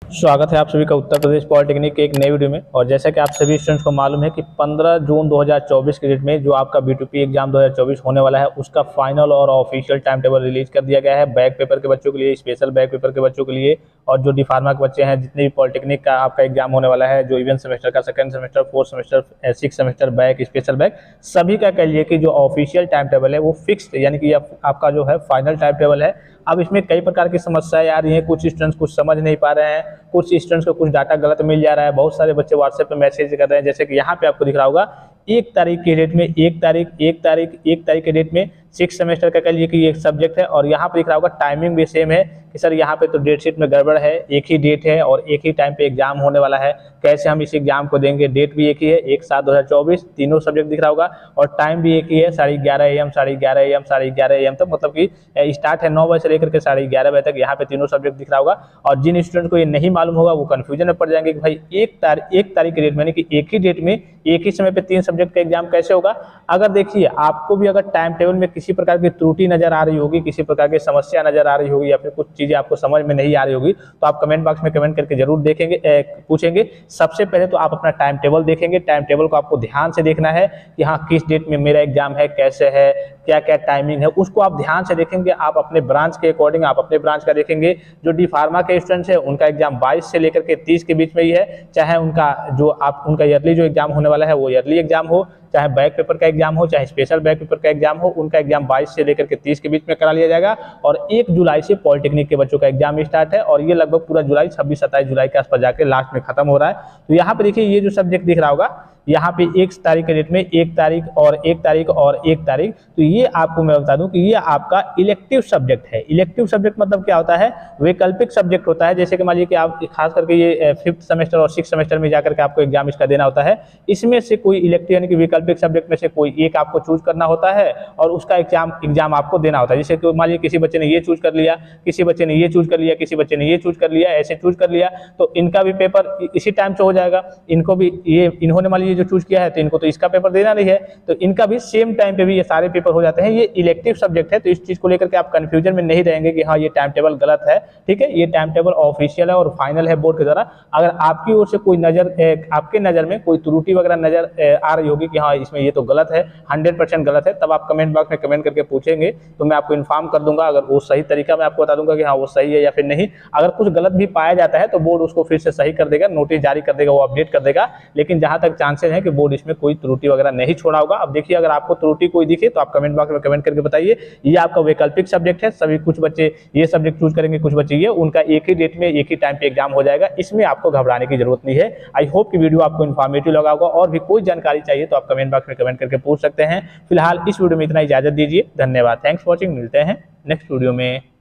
स्वागत है आप सभी का उत्तर प्रदेश पॉलिटेक्निक के एक नए वीडियो में। और जैसा कि आप सभी स्टूडेंट्स को मालूम है कि 15 जून 2024 के डेट में जो आपका B2P एग्जाम 2024 होने वाला है उसका फाइनल और ऑफिशियल टाइम टेबल रिलीज कर दिया गया है। बैक पेपर के बच्चों के लिए, स्पेशल बैक पेपर के बच्चों के लिए और जो डी फार्मा के बच्चे हैं, जितने भी पॉलिटेक्निक का आपका एग्जाम होने वाला है, जो इवन सेमेस्टर का, second semester, fourth semester, six semester back, special back, सभी का कह लीजिए कि जो ऑफिशियल टाइम टेबल है वो फिक्स्ड, यानी कि आपका जो है फाइनल टाइम टेबल है। अब इसमें कई प्रकार की समस्याएं आ रही हैं, कुछ स्टूडेंट्स कुछ समझ नहीं पा रहे हैं, कुछ स्टूडेंट्स को कुछ डाटा गलत मिल जा रहा है। बहुत सारे बच्चे व्हाट्सएप पे मैसेज कर रहे हैं, जैसे कि यहाँ पे आपको दिख रहा होगा 1 तारीख के डेट में, 1 तारीख के डेट में सिक्स सेमेस्टर का कह लीजिए कि एक सब्जेक्ट है। और यहाँ पे दिख रहा होगा टाइमिंग भी सेम है कि सर यहाँ पे तो डेट शीट में गड़बड़ है, एक ही डेट है और एक ही टाइम पे एग्जाम होने वाला है, कैसे हम इस एग्जाम को देंगे। डेट भी एक ही है, 1/7/2024, तीनों सब्जेक्ट दिख रहा होगा और टाइम भी एक ही है, 11:30 AM, 11:30 AM, 11:30 AM तक, मतलब कि स्टार्ट है 9 बजे से लेकर के 11:30 बजे तक। यहाँ पे तीनों सब्जेक्ट दिख रहा होगा। और जिन स्टूडेंट को ये नहीं मालूम होगा वो कंफ्यूजन में पड़ जाएंगे कि भाई एक तारीख के डेट में, यानी कि एक ही डेट में एक ही समय पे 3 सब्जेक्ट का एग्जाम कैसे होगा। अगर देखिए आपको भी अगर टाइम टेबल में किसी प्रकार की त्रुटि नजर आ रही होगी, किसी प्रकार की समस्या नजर आ रही होगी या फिर कुछ चीजें आपको समझ में नहीं आ रही होगी, तो आप कमेंट बॉक्स में कमेंट करके जरूर देखेंगे, पूछेंगे। सबसे पहले तो आप अपना टाइम टेबल देखेंगे। टाइम टेबल को आपको ध्यान से देखना है कि हाँ किस डेट में मेरा एग्जाम है, कैसे है, क्या क्या टाइमिंग है, उसको आप ध्यान से देखेंगे। आप अपने ब्रांच के अकॉर्डिंग आप अपने ब्रांच का देखेंगे। जो डी फार्मा के स्टूडेंट्स है उनका एग्जाम 22 से लेकर के 30 के बीच में ही है, चाहे उनका ईयरली जो एग्जाम होने वाला है वो ईयरली एग्जाम हो, चाहे बैक पेपर का एग्जाम हो, चाहे स्पेशल बैक पेपर का एग्जाम हो, उनका एग्जाम 22 से लेकर के 30 के बीच में करा लिया जाएगा। और 1 जुलाई से पॉलिटेक्निक के बच्चों का एग्जाम स्टार्ट है और ये लगभग पूरा जुलाई, 26-27 जुलाई के आसपास जाके लास्ट में खत्म हो रहा है। तो यहाँ पे देखिए ये जो सब्जेक्ट दिख रहा होगा, यहाँ पे 1 तारीख के डेट में 1 तारीख और 1 तारीख और 1 तारीख, तो ये आपको मैं बता दूं कि ये आपका इलेक्टिव सब्जेक्ट है। इलेक्टिव सब्जेक्ट मतलब क्या होता है, वैकल्पिक सब्जेक्ट होता है। जैसे कि मान लीजिए कि आप खास करके ये 5th सेमेस्टर और 6th सेमेस्टर में जाकर के आपको एग्जाम इसका देना होता है। इसमें से कोई इलेक्टिव यानी कि वैकल्पिक सब्जेक्ट में से कोई एक आपको चूज करना होता है और उसका एग्जाम आपको देना होता है। जैसे कि मान लीजिए किसी बच्चे ने ये चूज कर लिया, किसी बच्चे ने ये चूज कर लिया, किसी बच्चे ने ये चूज कर लिया, ऐसे चूज कर लिया, तो इनका भी पेपर इसी टाइम से हो जाएगा। इनको भी इन्होंने मान लीजिए जो चूज किया है तो इनको तो इसका पेपर देना नहीं है, तो इनका भी सेम टाइम पे भी ये सारे पेपर हो जाते हैं। ये इलेक्टिव सब्जेक्ट है, तो इस चीज को लेकर के आप कंफ्यूजन में नहीं रहेंगे कि हाँ ये टाइम टेबल गलत है। ठीक है, ये टाइम टेबल ऑफिशियल है और फाइनल है बोर्ड के द्वारा। अगर आपकी ओर से कोई आपके नजर में कोई त्रुटि वगैरह नजर आ रही होगी कि हाँ इसमें ये तो गलत है, 100% गलत है, तब आप कमेंट बॉक्स में कमेंट करके पूछेंगे तो मैं आपको इन्फॉर्म कर दूंगा। अगर वो सही तरीका मैं आपको बता दूंगा कि हाँ वो सही है या फिर नहीं। अगर कुछ गलत भी पाया जाता है तो बोर्ड उसको फिर से सही कर देगा, नोटिस जारी कर देगा, वो अपडेट कर देगा। लेकिन जहां तक चांसेस है कि बोर्ड इसमें कोई त्रुटि वगैरह नहीं छोड़ा होगा। अब देखिए अगर आपको त्रुटि कोई दिखे तो आप कमेंट बॉक्स में कमेंट करके बताइए। ये आपका वैकल्पिक सब्जेक्ट है, सभी कुछ बच्चे ये सब्जेक्ट चूज करेंगे, कुछ बच्चे ये, उनका एक ही डेट में एक ही टाइम पे एग्जाम हो जाएगा। इसमें आपको घबराने की जरूरत नहीं है। आई होप कि वीडियो आपको इन्फॉर्मेटिव लगा होगा। और भी कोई जानकारी चाहिए तो आप कमेंट बॉक्स में कमेंट करके पूछ सकते हैं। फिलहाल इस वीडियो में इतना इजाजत दीजिए, धन्यवाद, थैंक्स फॉर वॉचिंग। मिलते हैं नेक्स्ट वीडियो में।